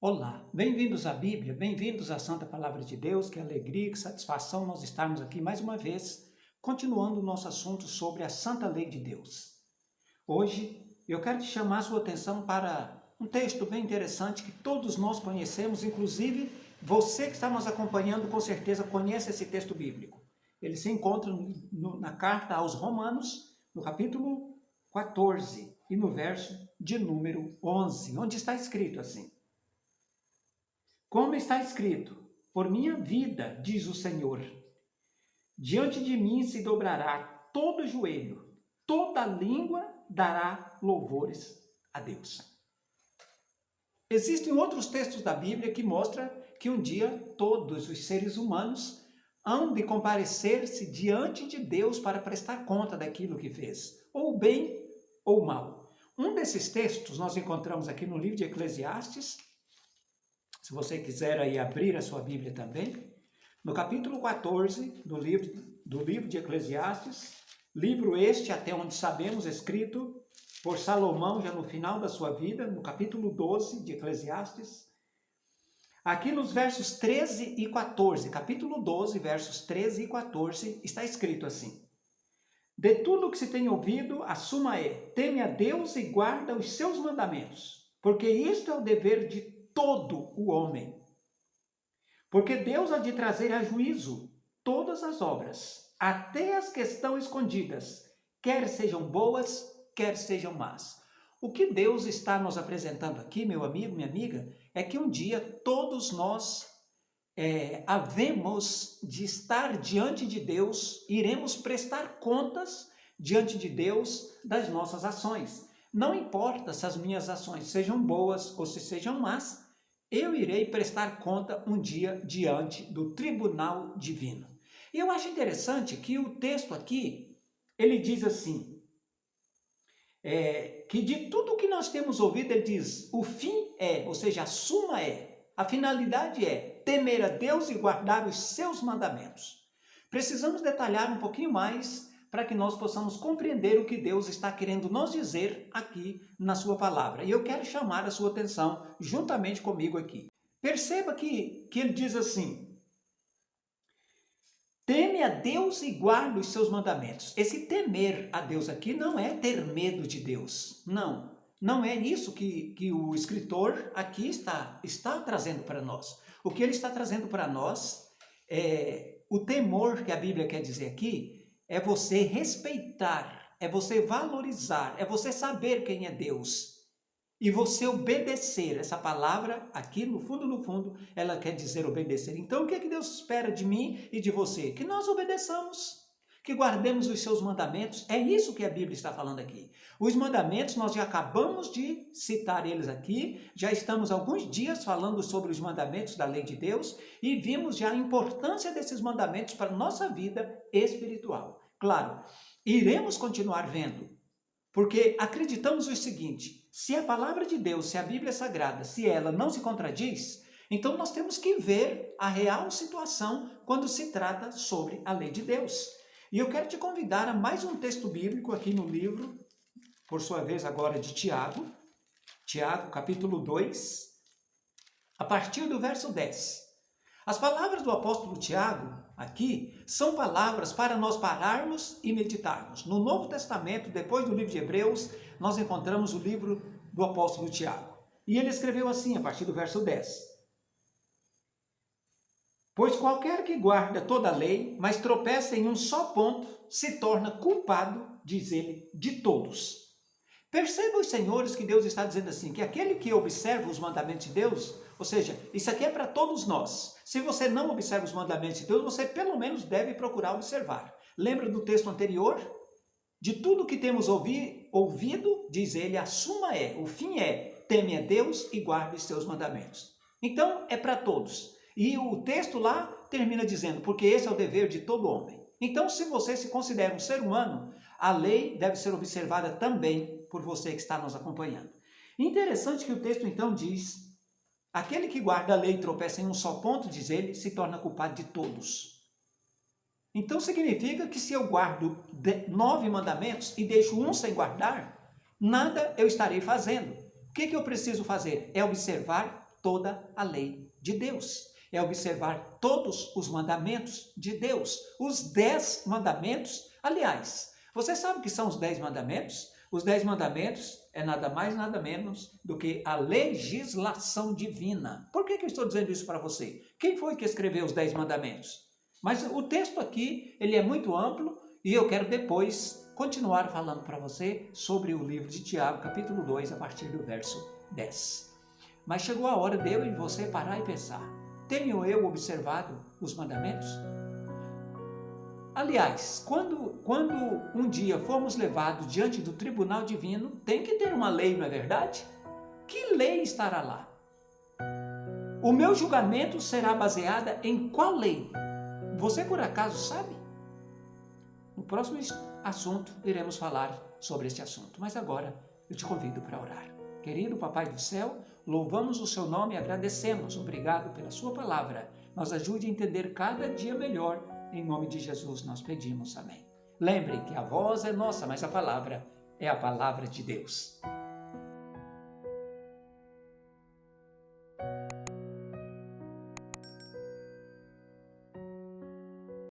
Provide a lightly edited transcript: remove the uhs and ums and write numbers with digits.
Olá, bem-vindos à Bíblia, bem-vindos à Santa Palavra de Deus. Que alegria, que satisfação nós estarmos aqui mais uma vez, continuando o nosso assunto sobre a Santa Lei de Deus. Hoje eu quero te chamar a sua atenção para um texto bem interessante que todos nós conhecemos, inclusive você que está nos acompanhando com certeza conhece esse texto bíblico. Ele se encontra na carta aos Romanos, no capítulo 14 e no verso de número 11, onde está escrito assim: como está escrito, por minha vida, diz o Senhor, diante de mim se dobrará todo joelho, toda língua dará louvores a Deus. Existem outros textos da Bíblia que mostram que um dia todos os seres humanos hão de comparecer-se diante de Deus para prestar conta daquilo que fez, ou bem ou mal. Um desses textos nós encontramos aqui no livro de Eclesiastes. Se você quiser aí abrir a sua Bíblia também, no capítulo 14 do livro de Eclesiastes, livro este, até onde sabemos, escrito por Salomão já no final da sua vida, no capítulo 12 de Eclesiastes, aqui nos versos 13 e 14, capítulo 12, versos 13 e 14, está escrito assim: de tudo que se tem ouvido, a suma é: teme a Deus e guarda os seus mandamentos, porque isto é o dever de todo o homem. Porque Deus há de trazer a juízo todas as obras, até as que estão escondidas, quer sejam boas, quer sejam más. O que Deus está nos apresentando aqui, meu amigo, minha amiga, é que um dia todos nós havemos de estar diante de Deus, iremos prestar contas diante de Deus das nossas ações. Não importa se as minhas ações sejam boas ou se sejam más, eu irei prestar conta um dia diante do tribunal divino. E eu acho interessante que o texto aqui, ele diz assim, que de tudo que nós temos ouvido, ele diz, o fim é, ou seja, a suma é, a finalidade é temer a Deus e guardar os seus mandamentos. Precisamos detalhar um pouquinho mais para que nós possamos compreender o que Deus está querendo nos dizer aqui na sua palavra. E eu quero chamar a sua atenção juntamente comigo aqui. Perceba que ele diz assim: teme a Deus e guarda os seus mandamentos. Esse temer a Deus aqui não é ter medo de Deus. Não é isso que o escritor aqui está trazendo para nós. O que ele está trazendo para nós é o temor que a Bíblia quer dizer aqui. É você respeitar, é você valorizar, é você saber quem é Deus e você obedecer. Essa palavra aqui no fundo, ela quer dizer obedecer. Então o que é que Deus espera de mim e de você? Que nós obedeçamos, que guardemos os seus mandamentos. É isso que a Bíblia está falando aqui. Os mandamentos, nós já acabamos de citar eles aqui, já estamos alguns dias falando sobre os mandamentos da lei de Deus e vimos já a importância desses mandamentos para a nossa vida espiritual. Claro, iremos continuar vendo, porque acreditamos o seguinte: se a palavra de Deus, se a Bíblia é sagrada, se ela não se contradiz, então nós temos que ver a real situação quando se trata sobre a lei de Deus. E eu quero te convidar a mais um texto bíblico aqui no livro, por sua vez agora de Tiago, capítulo 2, a partir do verso 10. As palavras do apóstolo Tiago aqui são palavras para nós pararmos e meditarmos. No Novo Testamento, depois do livro de Hebreus, nós encontramos o livro do apóstolo Tiago. E ele escreveu assim, a partir do verso 10. Pois qualquer que guarda toda a lei, mas tropeça em um só ponto, se torna culpado, diz ele, de todos. Perceba, os senhores, que Deus está dizendo assim, que aquele que observa os mandamentos de Deus, ou seja, isso aqui é para todos nós. Se você não observa os mandamentos de Deus, você pelo menos deve procurar observar. Lembra do texto anterior? De tudo que temos ouvido, diz ele, a suma é, o fim é, teme a Deus e guarde os seus mandamentos. Então, é para todos. E o texto lá termina dizendo, porque esse é o dever de todo homem. Então, se você se considera um ser humano, a lei deve ser observada também por você que está nos acompanhando. Interessante que o texto então diz, aquele que guarda a lei e tropeça em um só ponto, diz ele, se torna culpado de todos. Então significa que se eu guardo 9 mandamentos e deixo um sem guardar, nada eu estarei fazendo. O que eu preciso fazer? É observar toda a lei de Deus. É observar todos os mandamentos de Deus. Os 10 mandamentos, aliás, você sabe o que são os 10 mandamentos? Os 10 mandamentos é nada mais, nada menos do que a legislação divina. Por que eu estou dizendo isso para você? Quem foi que escreveu os 10 mandamentos? Mas o texto aqui, ele é muito amplo e eu quero depois continuar falando para você sobre o livro de Tiago, capítulo 2, a partir do verso 10. Mas chegou a hora de eu e você parar e pensar. Tenho eu observado os mandamentos? Aliás, quando um dia formos levados diante do tribunal divino, tem que ter uma lei, não é verdade? Que lei estará lá? O meu julgamento será baseado em qual lei? Você por acaso sabe? No próximo assunto iremos falar sobre este assunto, mas agora eu te convido para orar. Querido Papai do Céu, louvamos o seu nome e agradecemos. Obrigado pela sua palavra. Nos ajude a entender cada dia melhor. Em nome de Jesus nós pedimos. Amém. Lembrem que a voz é nossa, mas a palavra é a palavra de Deus.